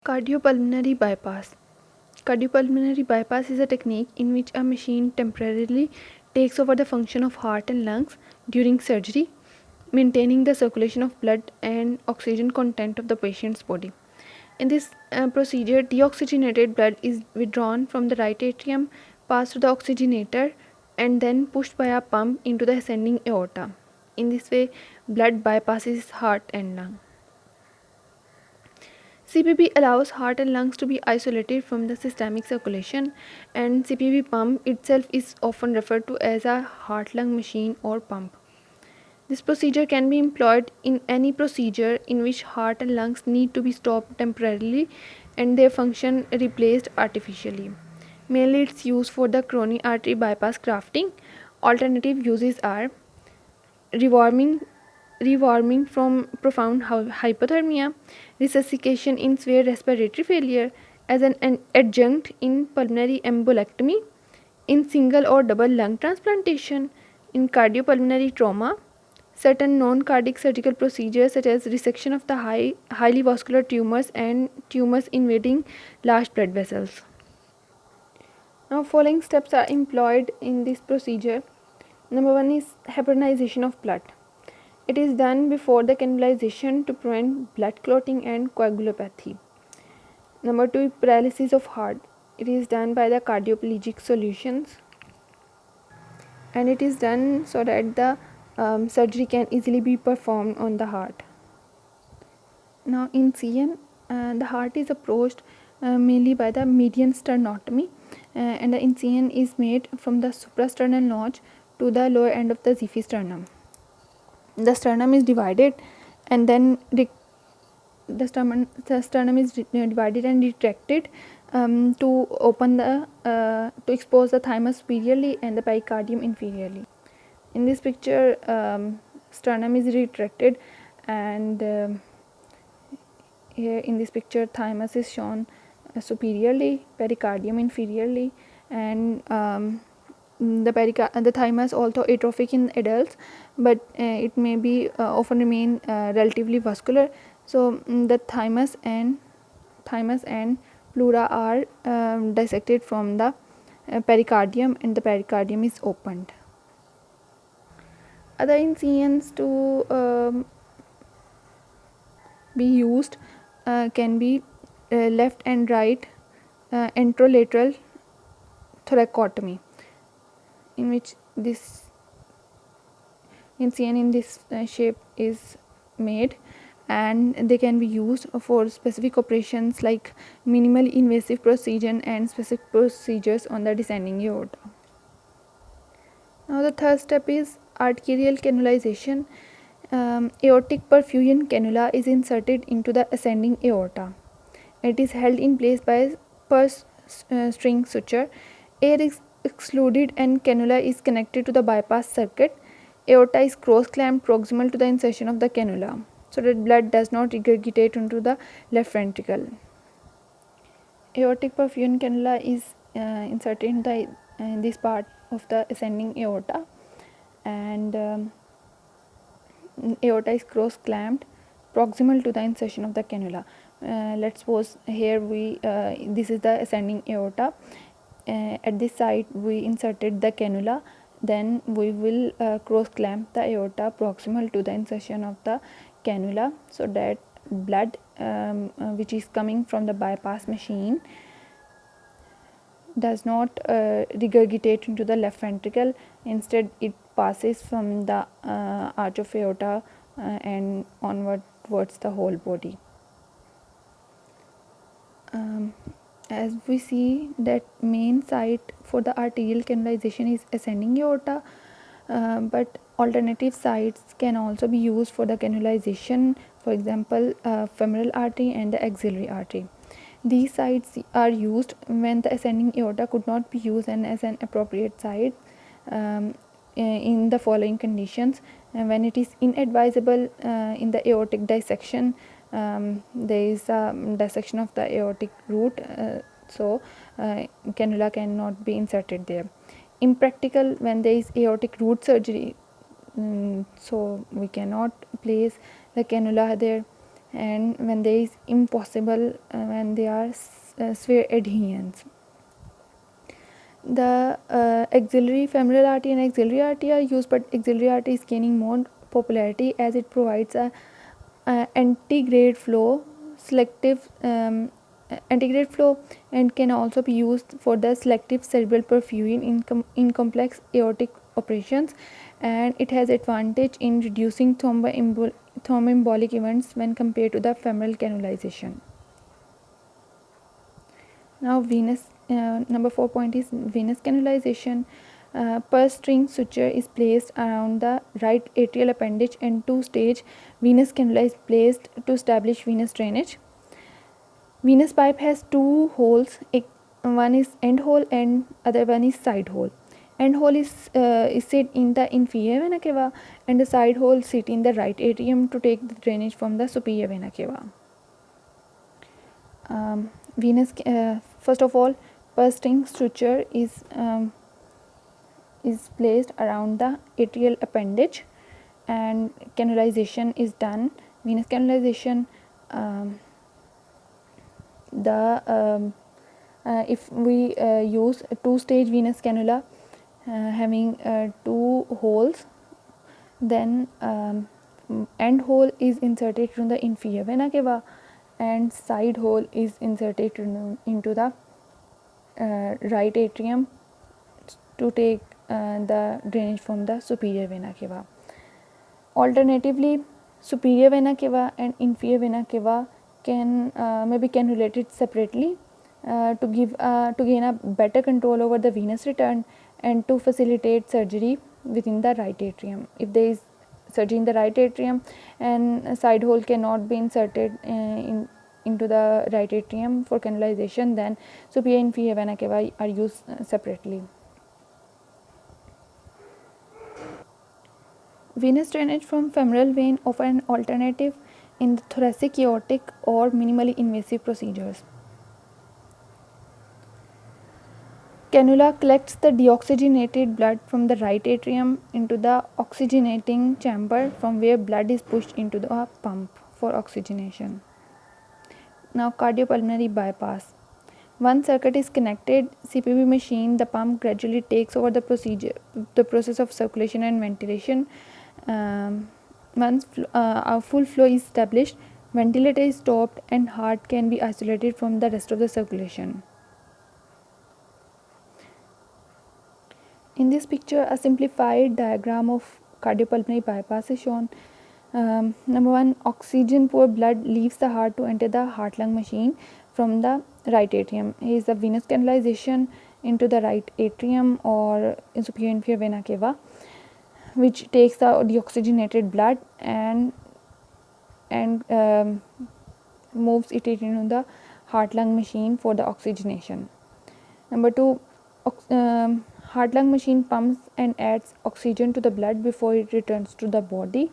Cardiopulmonary bypass. Cardiopulmonary bypass is a technique in which a machine temporarily takes over the function of heart and lungs during surgery, maintaining the circulation of blood and oxygen content of the patient's body. In this procedure, deoxygenated blood is withdrawn from the right atrium, passed to the oxygenator, and then pushed by a pump into the ascending aorta. In this way, blood bypasses heart and lung. CPB allows heart and lungs to be isolated from the systemic circulation, and CPB pump itself is often referred to as a heart-lung machine or pump. This procedure can be employed in any procedure in which heart and lungs need to be stopped temporarily and their function replaced artificially. Mainly it's used for the coronary artery bypass grafting. Alternative uses are rewarming from profound hypothermia, resuscitation in severe respiratory failure as an adjunct in pulmonary embolectomy, in single or double lung transplantation, in cardiopulmonary trauma, certain non-cardiac surgical procedures such as resection of the highly vascular tumors and tumors invading large blood vessels. Now following steps are employed in this procedure. Number 1 is heparinization of blood. It is done before the cannulization to prevent blood clotting and coagulopathy. Number 2, paralysis of heart. It is done by the cardioplegic solutions, and it is done so that the surgery can easily be performed on the heart. Now in CN, the heart is approached mainly by the median sternotomy, and the incision is made from the suprasternal notch to the lower end of the xiphisternum. The sternum is divided and then the sternum is divided and retracted to open the to expose the thymus superiorly and the pericardium inferiorly. In this picture, sternum is retracted, and here in this picture thymus is shown superiorly, pericardium inferiorly, and the thymus also atrophic in adults, but it may be often remain relatively vascular. So the thymus and pleura are dissected from the pericardium, and the pericardium is opened. Other incisions to be used can be left and right anterolateral thoracotomy, in which this incision in this shape is made, and they can be used for specific operations like minimal invasive procedure and specific procedures on the descending aorta. Now the third step is arterial cannulization. Aortic perfusion cannula is inserted into the ascending aorta. It is held in place by purse string suture. Air is excluded and cannula is connected to the bypass circuit. Aorta is cross clamped proximal to the insertion of the cannula, so that blood does not regurgitate into the left ventricle. Aortic perfusion cannula is inserted in this part of the ascending aorta, and aorta is cross clamped proximal to the insertion of the cannula. Let's suppose here this is the ascending aorta. At this site we inserted the cannula, then we will cross clamp the aorta proximal to the insertion of the cannula, so that blood which is coming from the bypass machine does not regurgitate into the left ventricle. Instead it passes from the arch of aorta and onward towards the whole body. As we see that main site for the arterial cannulization is ascending aorta, but alternative sites can also be used for the cannulization, for example femoral artery and the axillary artery. These sites are used when the ascending aorta could not be used and as an appropriate site in the following conditions. When it is inadvisable in the aortic dissection, there is a dissection of the aortic root, so cannula cannot be inserted there. Impractical when there is aortic root surgery, so we cannot place the cannula there. and when there is impossible, when they are sphere adherence. The axillary femoral artery and axillary artery are used, but axillary artery is gaining more popularity as it provides a antegrade flow, selective antegrade flow, and can also be used for the selective cerebral perfusion in complex aortic operations, and it has advantage in reducing thromboembolic events when compared to the femoral cannulization. Now venous, number 4 point is venous cannulization. Purse string suture is placed around the right atrial appendage, and two-stage venous cannula is placed to establish venous drainage. Venous pipe has two holes, one is end hole and other one is side hole. End hole is sit in the inferior vena cava, and the side hole sit in the right atrium to take the drainage from the superior vena cava. Venous, first of all, purse string suture is placed around the atrial appendage, and cannulization is done. Venous cannulization, if we use two-stage venous cannula having two holes, then end hole is inserted from the inferior vena cava and side hole is inserted into the right atrium to take the drainage from the superior vena cava. Alternatively, superior vena cava and inferior vena cava can may be cannulated separately to gain a better control over the venous return and to facilitate surgery within the right atrium. If there is surgery in the right atrium and a side hole cannot be inserted into the right atrium for cannulization, then superior and inferior vena cava are used separately. Venous drainage from femoral vein offer an alternative in the thoracic aortic or minimally invasive procedures. Cannula collects the deoxygenated blood from the right atrium into the oxygenating chamber, from where blood is pushed into the pump for oxygenation. Now, cardiopulmonary bypass. Once circuit is connected, CPB machine, the pump gradually takes over the process of circulation and ventilation. Once a full flow is established, ventilator is stopped and heart can be isolated from the rest of the circulation. In this picture, a simplified diagram of cardiopulmonary bypass is shown. Number 1, oxygen poor blood leaves the heart to enter the heart-lung machine from the right atrium. Here is the venous cannulization into the right atrium or superior inferior vena cava, which takes the deoxygenated blood and moves it into the heart-lung machine for the oxygenation. Number 2, heart-lung machine pumps and adds oxygen to the blood before it returns to the body,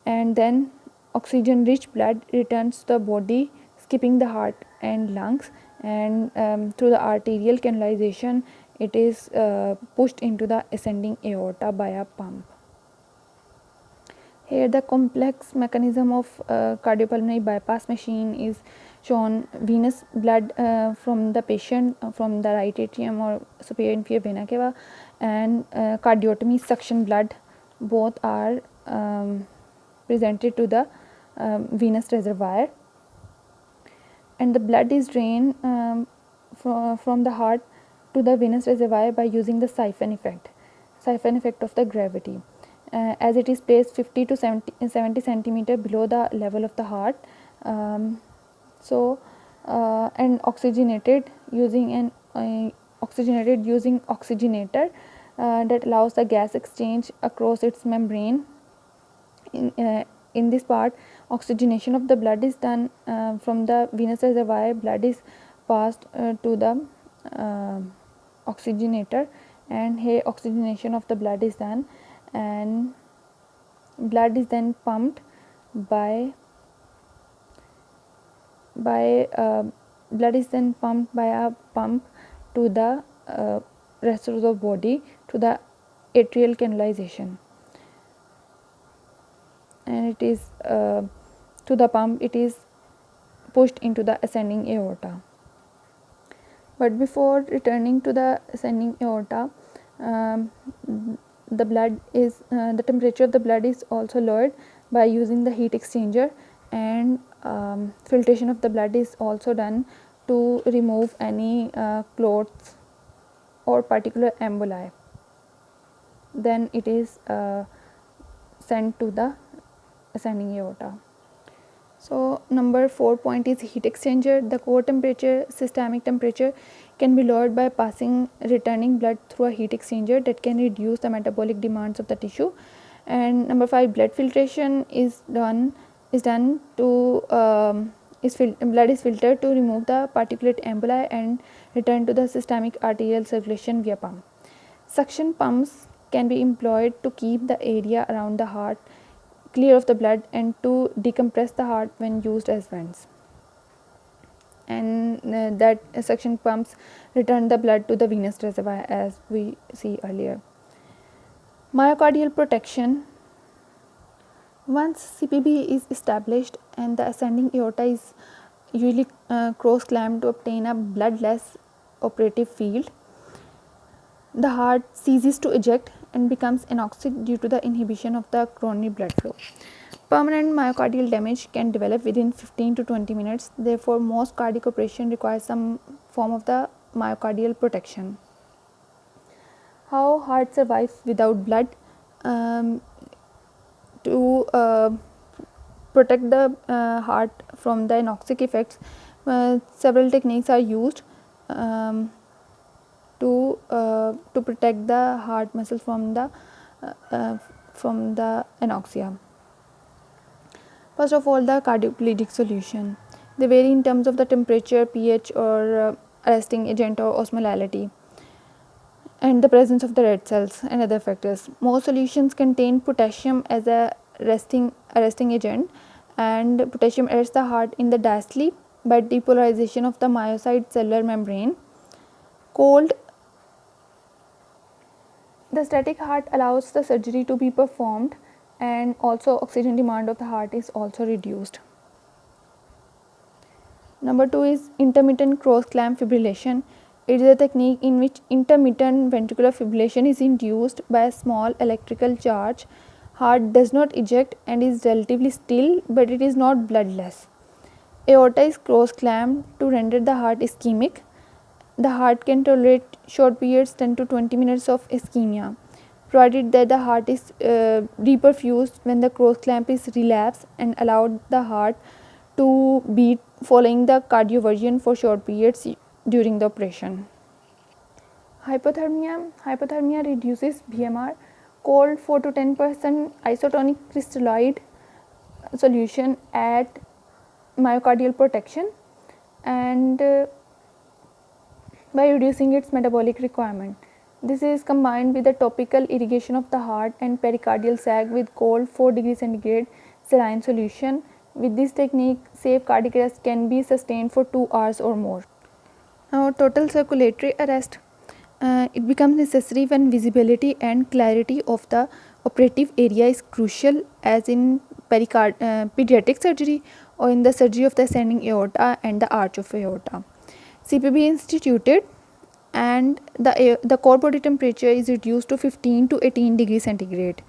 and then oxygen-rich blood returns to the body, skipping the heart and lungs, and through the arterial cannulization, it is pushed into the ascending aorta by a pump. Here the complex mechanism of cardiopulmonary bypass machine is shown. Venous blood from the patient from the right atrium or superior inferior vena cava, and cardiotomy suction blood, both are presented to the venous reservoir, and the blood is drained from the heart to the venous reservoir by using the siphon effect of the gravity, as it is placed 50 to 70 centimeter below the level of the heart. And oxygenated using oxygenator that allows the gas exchange across its membrane. In this part, oxygenation of the blood is done from the venous reservoir. Blood is passed to the oxygenator, and here oxygenation of the blood is done, and blood is then pumped by a pump to the rest of the body to the atrial cannulization, and it is to the pump, it is pushed into the ascending aorta. But before returning to the ascending aorta, the temperature of the blood is also lowered by using the heat exchanger, and filtration of the blood is also done to remove any clots or particular emboli. Then it is sent to the ascending aorta. So number 4 point is heat exchanger. The core temperature, systemic temperature, can be lowered by returning blood through a heat exchanger that can reduce the metabolic demands of the tissue. And number 5, blood filtration is done to blood is filtered to remove the particulate emboli and return to the systemic arterial circulation via pump. Suction pumps can be employed to keep the area around the heart clear of the blood and to decompress the heart when used as vents. And that suction pumps return the blood to the venous reservoir, as we see earlier. Myocardial protection. Once CPB is established and the ascending aorta is usually cross-clamped to obtain a bloodless operative field, the heart ceases to eject and becomes anoxic due to the inhibition of the coronary blood flow. Permanent myocardial damage can develop within 15 to 20 minutes. Therefore, most cardiac operation requires some form of the myocardial protection. How heart survives without blood? To protect the heart from the anoxic effects, several techniques are used to protect the heart muscle from the anoxia. First of all, the cardioplegic solution. They vary in terms of the temperature, pH, or arresting agent or osmolality, and the presence of the red cells and other factors. Most solutions contain potassium as a arresting agent, and potassium arrests the heart in the diastole by depolarization of the myocyte cellular membrane. Cold. The static heart allows the surgery to be performed, and also oxygen demand of the heart is also reduced. Number 2 is intermittent cross-clamp fibrillation. It is a technique in which intermittent ventricular fibrillation is induced by a small electrical charge. Heart does not eject and is relatively still, but it is not bloodless. Aorta is cross-clamped to render the heart ischemic. The heart can tolerate short periods, 10 to 20 minutes of ischemia, provided that the heart is reperfused when the cross clamp is relapsed and allowed the heart to beat following the cardioversion for short periods during the operation. Hypothermia reduces BMR. Cold 4 to 10% isotonic crystalloid solution at myocardial protection, and by reducing its metabolic requirement. This is combined with the topical irrigation of the heart and pericardial sag with cold 4 degrees centigrade saline solution. With this technique, safe cardiac arrest can be sustained for 2 hours or more. Now, total circulatory arrest. It becomes necessary when visibility and clarity of the operative area is crucial, as in pediatric surgery or in the surgery of the ascending aorta and the arch of aorta. CPB instituted, and the core body temperature is reduced to 15 to 18 degrees centigrade.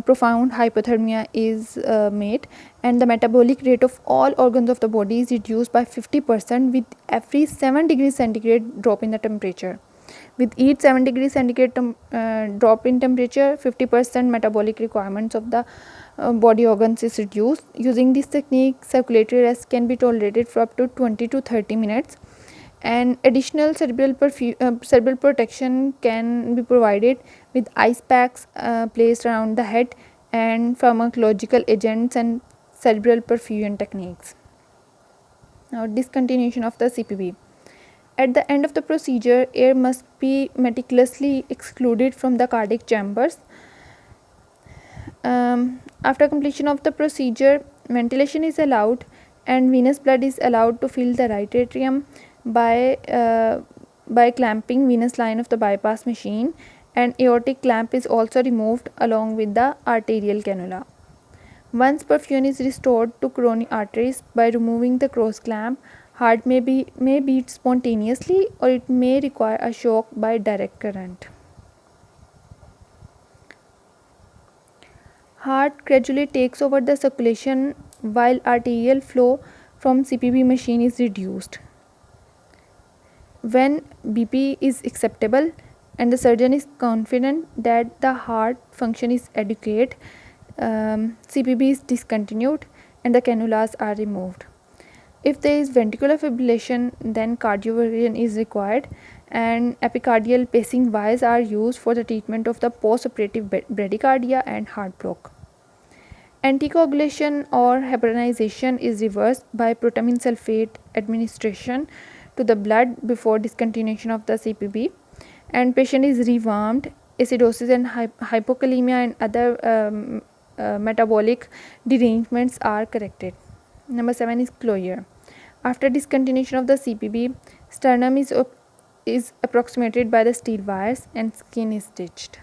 Profound hypothermia is made, and the metabolic rate of all organs of the body is reduced by 50% with every 7 degrees centigrade drop in the temperature. With each 7 degrees centigrade drop in temperature, 50% metabolic requirements of the body organs is reduced. Using this technique, circulatory arrest can be tolerated for up to 20 to 30 minutes, and additional cerebral protection can be provided with ice packs placed around the head, and pharmacological agents and cerebral perfusion techniques. Now, discontinuation of the CPB. At the end of the procedure, air must be meticulously excluded from the cardiac chambers. After completion of the procedure, ventilation is allowed and venous blood is allowed to fill the right atrium by clamping venous line of the bypass machine, and aortic clamp is also removed along with the arterial cannula. Once perfusion is restored to coronary arteries by removing the cross clamp, heart may beat spontaneously or it may require a shock by direct current. Heart gradually takes over the circulation while arterial flow from CPB machine is reduced. When BP is acceptable and the surgeon is confident that the heart function is adequate, CPB is discontinued and the cannulas are removed. If there is ventricular fibrillation, then cardioversion is required and epicardial pacing wires are used for the treatment of the postoperative bradycardia and heart block. Anticoagulation or heparinization is reversed by protamine sulfate administration to the blood before discontinuation of the CPB, and patient is rewarmed. Acidosis and hypokalemia and other metabolic derangements are corrected. Number 7 is closure. After discontinuation of the CPB, sternum is approximated by the steel wires and skin is stitched.